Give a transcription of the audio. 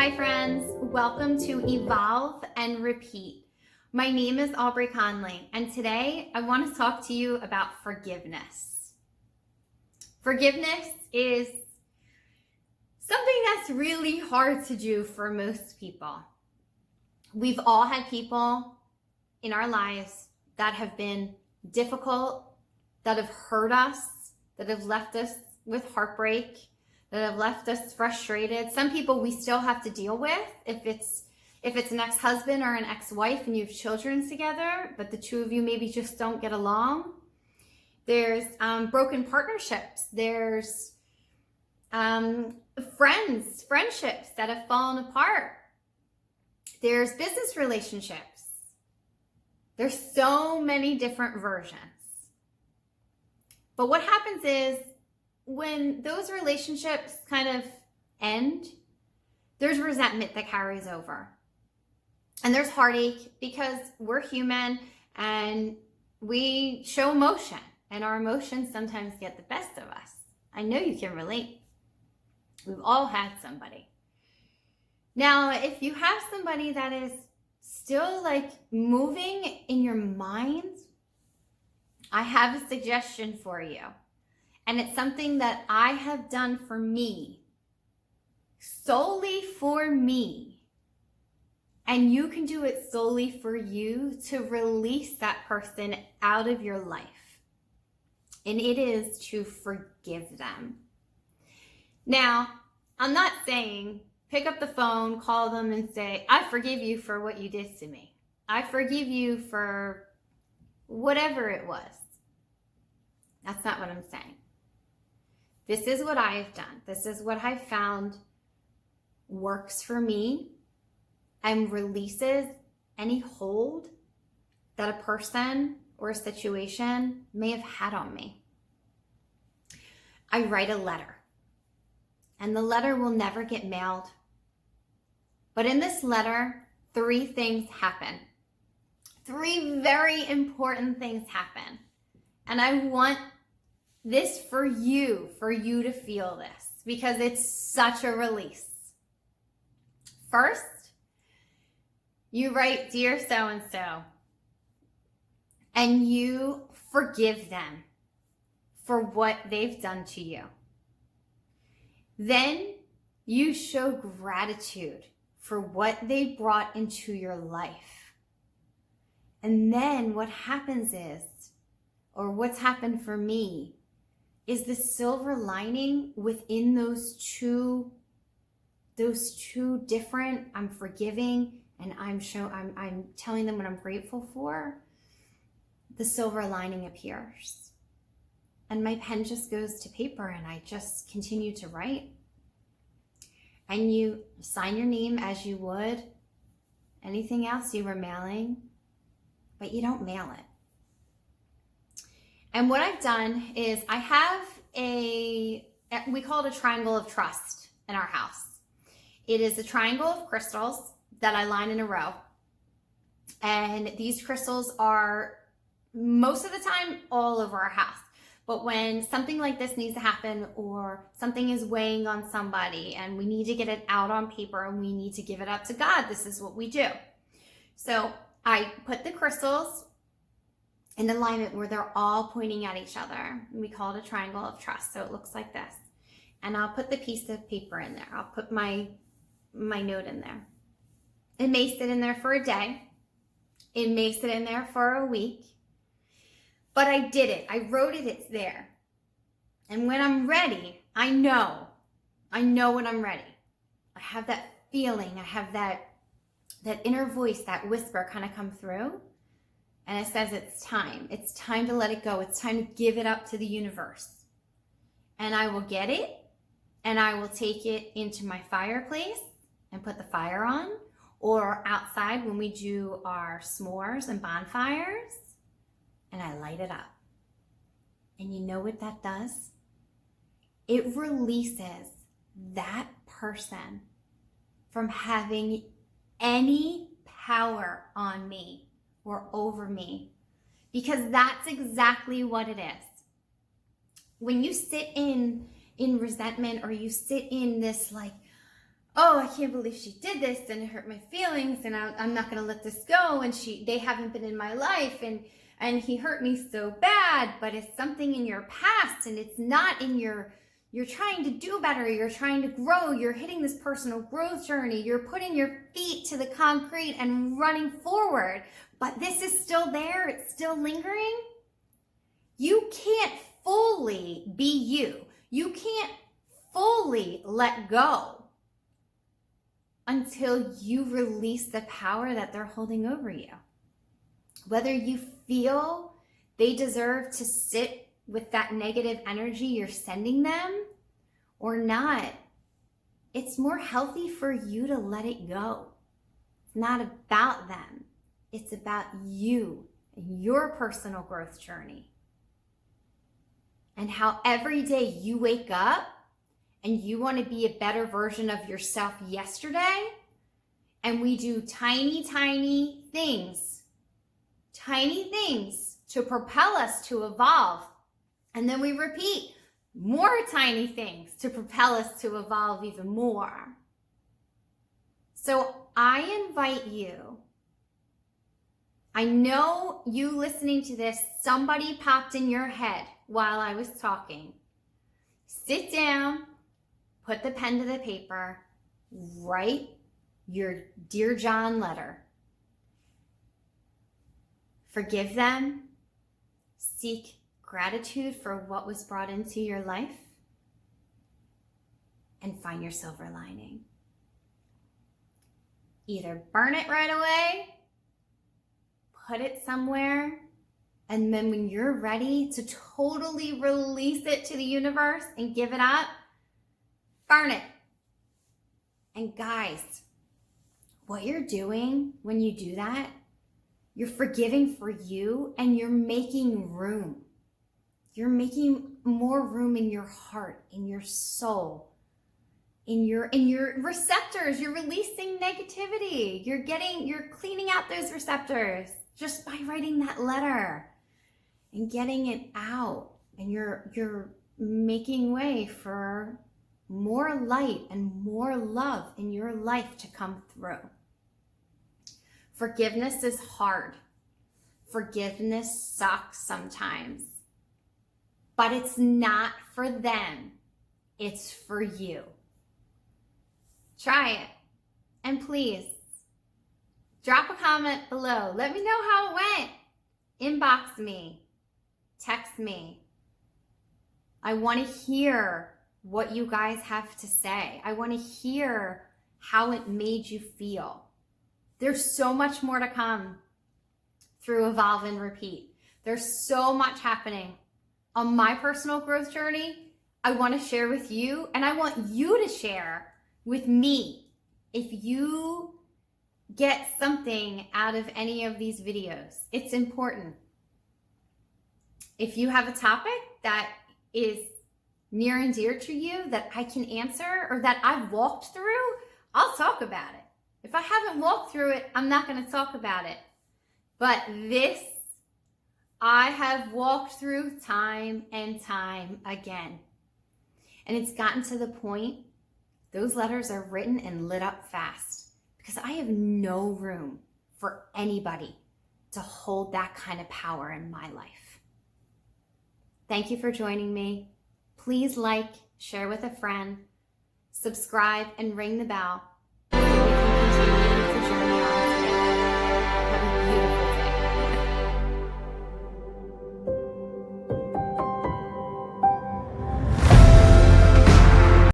Hi friends, welcome to Evolve and Repeat. My name is Aubrey Conley, and today I want to talk to you about forgiveness. Forgiveness is something that's really hard to do for most people. We've all had people in our lives that have been difficult, that have hurt us, that have left us with heartbreak, that have left us frustrated. Some people we still have to deal with if it's an ex-husband or an ex-wife and you have children together, but the two of you maybe just don't get along. There's broken partnerships. There's friendships that have fallen apart. There's business relationships. There's so many different versions. But what happens is when those relationships kind of end, there's resentment that carries over. And there's heartache because we're human and we show emotion, and our emotions sometimes get the best of us. I know you can relate. We've all had somebody. Now, if you have somebody that is still like moving in your mind, I have a suggestion for you. And it's something that I have done for me, solely for me. And you can do it solely for you to release that person out of your life. And it is to forgive them. Now, I'm not saying pick up the phone, call them and say, I forgive you for what you did to me. I forgive you for whatever it was. That's not what I'm saying. This is what I've done. This is what I've found works for me and releases any hold that a person or a situation may have had on me. I write a letter, and the letter will never get mailed. But in this letter, 3 things happen. 3 very important things happen. And I want this for you to feel this, because it's such a release. First, you write, Dear so-and-so, and you forgive them for what they've done to you. Then you show gratitude for what they brought into your life. And then what happens is, or what's happened for me, is the silver lining within those two different, I'm forgiving and I'm telling them what I'm grateful for. The silver lining appears. And my pen just goes to paper and I just continue to write. And you sign your name as you would anything else you were mailing, but you don't mail it. And what I've done is I have we call it a triangle of trust in our house. It is a triangle of crystals that I line in a row. And these crystals are most of the time all over our house. But when something like this needs to happen, or something is weighing on somebody and we need to get it out on paper and we need to give it up to God, this is what we do. So I put the crystals in alignment where they're all pointing at each other. We call it a triangle of trust. So it looks like this. And I'll put the piece of paper in there. I'll put my note in there. It may sit in there for a day. It may sit in there for a week. But I did it. I wrote it. It's there. And when I'm ready, I know when I'm ready. I have that feeling. I have that inner voice, that whisper kind of come through. And it says it's time. It's time to let it go. It's time to give it up to the universe. And I will get it, and I will take it into my fireplace and put the fire on, or outside when we do our s'mores and bonfires, and I light it up. And you know what that does? It releases that person from having any power on me or over me, because that's exactly what it is. When you sit in resentment, or you sit in this like, oh, I can't believe she did this and it hurt my feelings and I'm not going to let this go. And they haven't been in my life and he hurt me so bad, but it's something in your past and it's not in you're trying to do better. You're trying to grow. You're hitting this personal growth journey. You're putting your feet to the concrete and running forward, but this is still there. It's still lingering. You can't fully be you. You can't fully let go until you release the power that they're holding over you. Whether you feel they deserve to sit with that negative energy you're sending them or not, it's more healthy for you to let it go. It's not about them. It's about you and your personal growth journey. And how every day you wake up and you want to be a better version of yourself yesterday, and we do tiny, tiny things to propel us to evolve. And then we repeat more tiny things to propel us to evolve even more. So I invite you, I know you listening to this, somebody popped in your head while I was talking. Sit down, put the pen to the paper, write your Dear John letter. Forgive them, seek gratitude for what was brought into your life, and find your silver lining. Either burn it right away, put it somewhere, and then when you're ready to totally release it to the universe and give it up, burn it. And guys, what you're doing when you do that, you're forgiving for you and you're making room. You're making more room in your heart, in your soul, in your receptors. You're releasing negativity. You're cleaning out those receptors just by writing that letter and getting it out. And you're making way for more light and more love in your life to come through. Forgiveness is hard. Forgiveness sucks sometimes. But it's not for them. It's for you. Try it. And please, drop a comment below. Let me know how it went. Inbox me. Text me. I want to hear what you guys have to say. I want to hear how it made you feel. There's so much more to come through Evolve and Repeat. There's so much happening on my personal growth journey. I want to share with you, and I want you to share with me. If you get something out of any of these videos, it's important. If you have a topic that is near and dear to you that I can answer or that I've walked through, I'll talk about it. If I haven't walked through it, I'm not going to talk about it. But this, I have walked through time and time again. And it's gotten to the point, those letters are written and lit up fast because I have no room for anybody to hold that kind of power in my life. Thank you for joining me. Please like, share with a friend, subscribe, and ring the bell